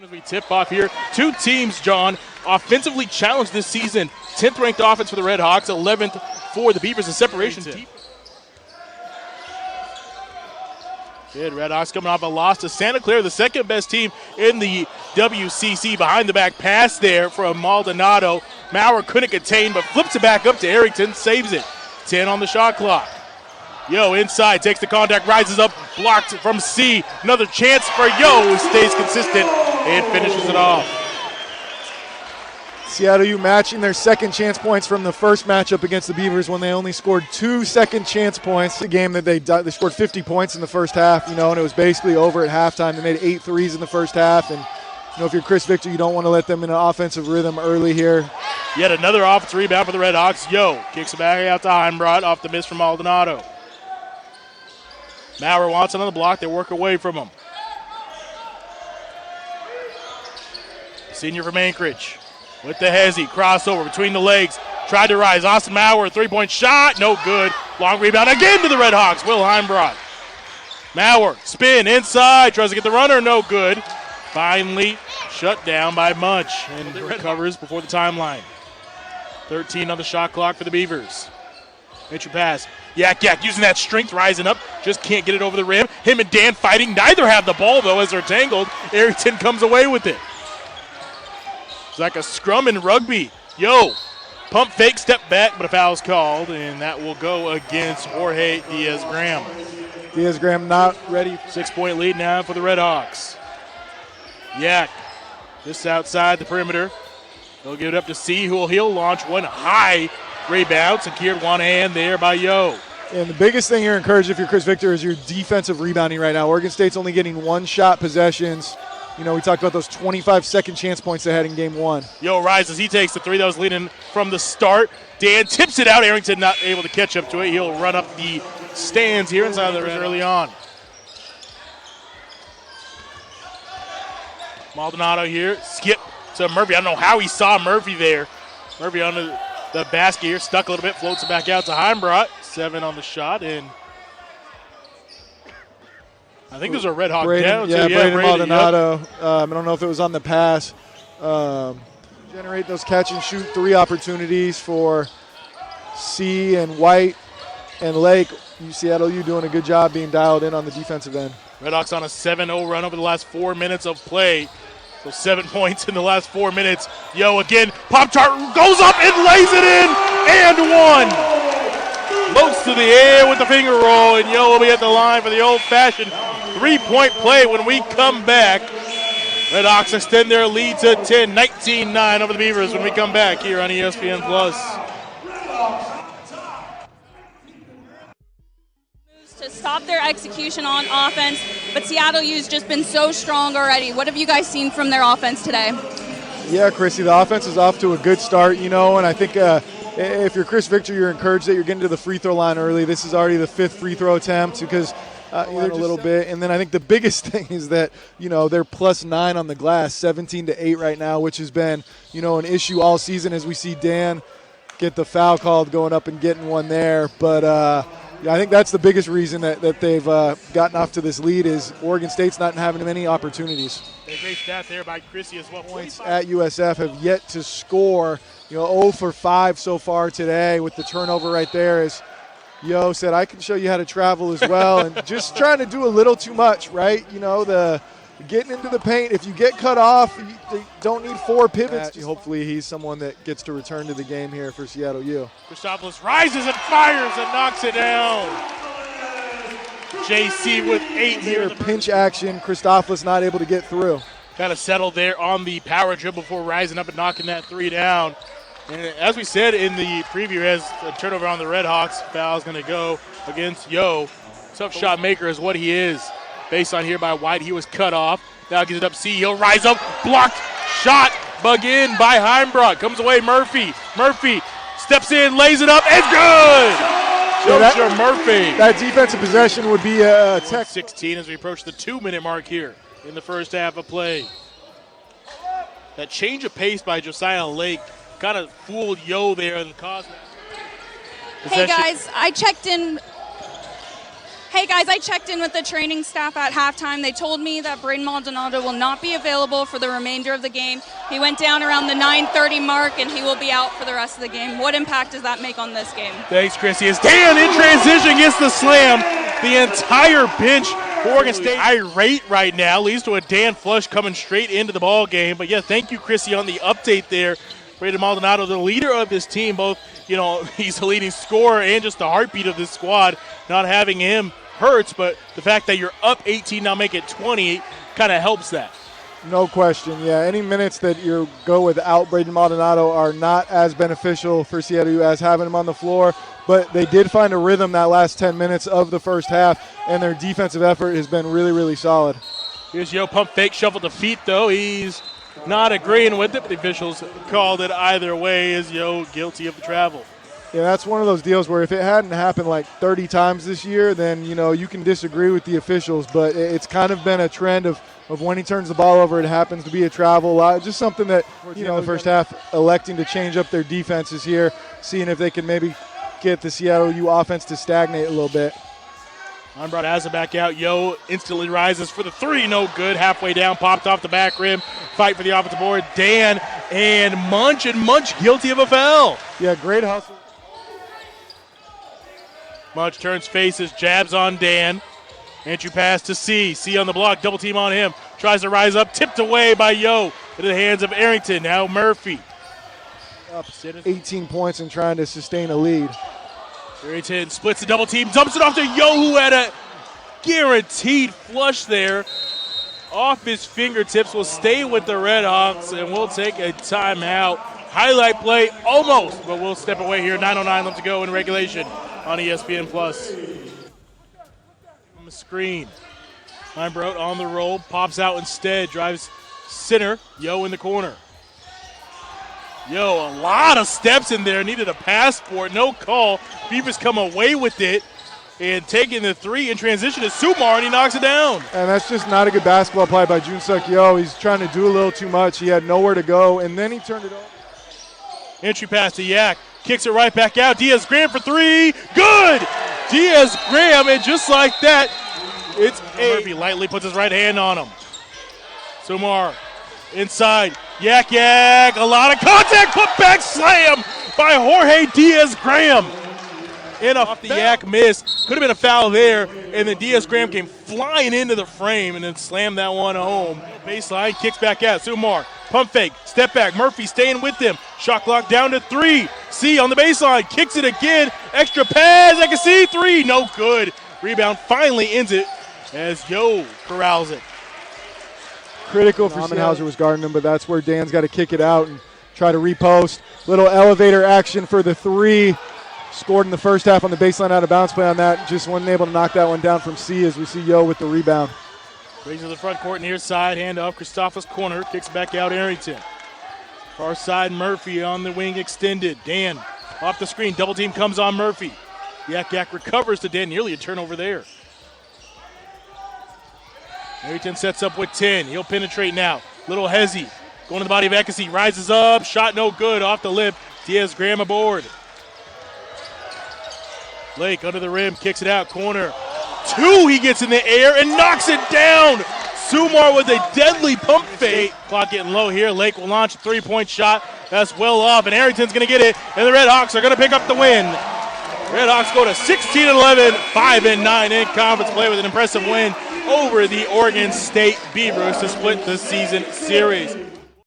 As we tip off here, two teams, John, offensively challenged this season. 10th ranked offense for the Red Hawks, 11th for the Beavers. The separation deep. Good, Red Hawks coming off a loss to Santa Clara, the second best team in the WCC. Behind the back pass there from Maldonado. Maurer couldn't contain, but flips it back up to Arrington, saves it. 10 on the shot clock. Yo inside, takes the contact, rises up, blocked from C. Another chance for Yo, who stays consistent and finishes it off. Seattle U matching their second chance points from the first matchup against the Beavers when they only scored 2 second chance points. A game that they scored 50 points in the first half, and it was basically over at halftime. They made 8 threes in the first half, and if you're Chris Victor, you don't want to let them in an offensive rhythm early here. Yet another offensive rebound for the Red Hawks. Yo kicks it back out to Heimbrot off the miss from Maldonado. Maurer wants another block. They work away from him. Senior from Anchorage with the hezzy. Crossover between the legs. Tried to rise. Austin Maurer, three-point shot. No good. Long rebound again to the Red Hawks. Will Heimbrot. Maurer, spin inside. Tries to get the runner. No good. Finally shut down by Munch. And recovers before the timeline. 13 on the shot clock for the Beavers. Entry pass. Yak using that strength, rising up. Just can't get it over the rim. Him and Dan fighting. Neither have the ball, though, as they're tangled. Arrington comes away with it. It's like a scrum in rugby. Yo, pump fake, step back, but a foul's called, and that will go against Jorge Diaz-Graham. Diaz-Graham not ready. 6-point lead now for the Red Hawks. Yak just outside the perimeter. They'll give it up to C, he'll launch one high rebound. Secured one hand there by Yo. And the biggest thing you're encouraged if you're Chris Victor is your defensive rebounding right now. Oregon State's only getting one-shot possessions. We talked about those 25-second chance points they had in game one. Yo rises. He takes the three that was leading from the start. Dan tips it out. Arrington not able to catch up to it. He'll run up the stands here inside of the red early on. Maldonado here. Skip to Murphy. I don't know how he saw Murphy there. Murphy on the basket here. Stuck a little bit. Floats it back out to Heimbrot. 7 on the shot. And I think there's a Red Hawk down. Yeah, Braden Maldonado. Yep. I don't know if it was on the pass. Generate those catch-and-shoot 3 opportunities for C and White and Lake. Seattle U doing a good job being dialed in on the defensive end. Red Hawks on a 7-0 run over the last 4 minutes of play. So 7 points in the last 4 minutes. Yo again, Pop-Tart goes up and lays it in, and one. Floats to the air with the finger roll, and Yo will be at the line for the old-fashioned 3-point play when we come back. Red Hawks extend their lead to 10, 19-9 over the Beavers when we come back here on ESPN+. To stop their execution on offense, but Seattle U's just been so strong already. What have you guys seen from their offense today? Yeah, Chrissy, the offense is off to a good start, and I think if you're Chris Victor, you're encouraged that you're getting to the free throw line early. This is already the 5th free throw attempt because a little bit. And then I think the biggest thing is that, they're +9 on the glass, 17-8 right now, which has been, an issue all season as we see Dan get the foul called going up and getting one there. But I think that's the biggest reason that they've gotten off to this lead is Oregon State's not having many opportunities. A great stat there by Chrissy as well. Points at USF have yet to score. 0 for 5 so far today with the turnover right there as Yo said, I can show you how to travel as well. And just trying to do a little too much, right? The getting into the paint. If you get cut off, you don't need 4 pivots. Hopefully he's someone that gets to return to the game here for Seattle U. Christopoulos rises and fires and knocks it down. JC with 8 here. Pinch action. Christopoulos not able to get through. Kind of settled there on the power dribble before rising up and knocking that 3 down. And as we said in the preview, as a turnover on the Red Hawks, foul is going to go against Yo. Tough shot maker is what he is. Based on here by White, he was cut off. Now gives it up C. He'll rise up. Blocked shot. Bug in by Heimbrot. Comes away Murphy. Murphy steps in, lays it up. It's good. Joshua Murphy. That defensive possession would be a tech. 16 as we approach the 2-minute mark here in the first half of play. That change of pace by Josiah Lake kind of fooled Yo there and caused. Hey guys, I checked in Hey guys, I checked in with the training staff at halftime. They told me that Braden Maldonado will not be available for the remainder of the game. He went down around the 9:30 mark and he will be out for the rest of the game. What impact does that make on this game? Thanks, Chrissy. As Dan in transition gets the slam, the entire bench for Oregon State irate right now, leads to a Dan flush coming straight into the ball game. But yeah, thank you, Chrissy, on the update there. Braden Maldonado, the leader of this team, both, he's the leading scorer and just the heartbeat of this squad. Not having him hurts, but the fact that you're up 18, now make it 20, kind of helps that. No question, yeah. Any minutes that you go without Braden Maldonado are not as beneficial for CIU as having him on the floor, but they did find a rhythm that last 10 minutes of the first half, and their defensive effort has been really, really solid. Here's Yo, pump fake, shuffle to feet, though. He's not agreeing with it, but the officials called it either way. Is Yo guilty of the travel? Yeah, that's one of those deals where if it hadn't happened like 30 times this year, then, you can disagree with the officials. But it's kind of been a trend of when he turns the ball over, it happens to be a travel. Just something that, the first half, electing to change up their defenses here, seeing if they can maybe get the Seattle U offense to stagnate a little bit. Unbrought has it back out. Yo instantly rises for the three. No good. Halfway down, popped off the back rim. Fight for the offensive board. Dan and Munch guilty of a foul. Yeah, great hustle. Munch turns faces, jabs on Dan. Entry pass to C. C on the block, double team on him. Tries to rise up, tipped away by Yo into the hands of Arrington. Now Murphy. Up 18 points and trying to sustain a lead. Arrington splits the double team, dumps it off to Yo, who had a guaranteed flush there. Off his fingertips, will stay with the Red Hawks, and we'll take a timeout. Highlight play almost, but we'll step away here. 9:09 left to go in regulation on ESPN+. On the screen, Heimbrodt on the roll, pops out instead, drives center, Yo in the corner. Yo, a lot of steps in there, needed a passport, no call. Beavers come away with it, and taking the three in transition to Sumar, and he knocks it down. And that's just not a good basketball play by Yojun석 Yo. He's trying to do a little too much. He had nowhere to go, and then he turned it over. Entry pass to Yak, kicks it right back out. Diaz-Graham for three, good! Diaz-Graham, and just like that, it's Murphy lightly puts his right hand on him. Sumar inside, Yak, a lot of contact, put back slam by Jorge Diaz-Graham. And off the Yak miss, could have been a foul there, and then Diaz-Graham came flying into the frame and then slammed that one home. Baseline, kicks back out, Sumar, pump fake, step back, Murphy staying with him, shot clock down to three. C on the baseline, kicks it again, extra pass, I can see three, no good. Rebound finally ends it as Yo corrals it. Critical for Seattle. Was guarding him, but that's where Dan's got to kick it out and try to repost. Little elevator action for the three. Scored in the first half on the baseline out of bounds play on that. Just wasn't able to knock that one down from C as we see Yo with the rebound. Brings to the front court near side, hand off Christophus corner, kicks back out Arrington. Far side Murphy on the wing extended. Dan off the screen, double team comes on Murphy. Yak recovers to Dan, nearly a turnover there. Arrington sets up with 10, he'll penetrate now. Little Hezzy, going to the body of Ekasi, rises up, shot no good, off the lip. Diaz-Graham aboard. Lake under the rim, kicks it out, corner. Two, he gets in the air and knocks it down. Sumar with a deadly pump fake. Clock getting low here. Lake will launch a three-point shot. That's well off, and Arrington's going to get it, and the Red Hawks are going to pick up the win. Red Hawks go to 16-11, 5-9 in conference play with an impressive win over the Oregon State Beavers to split the season series.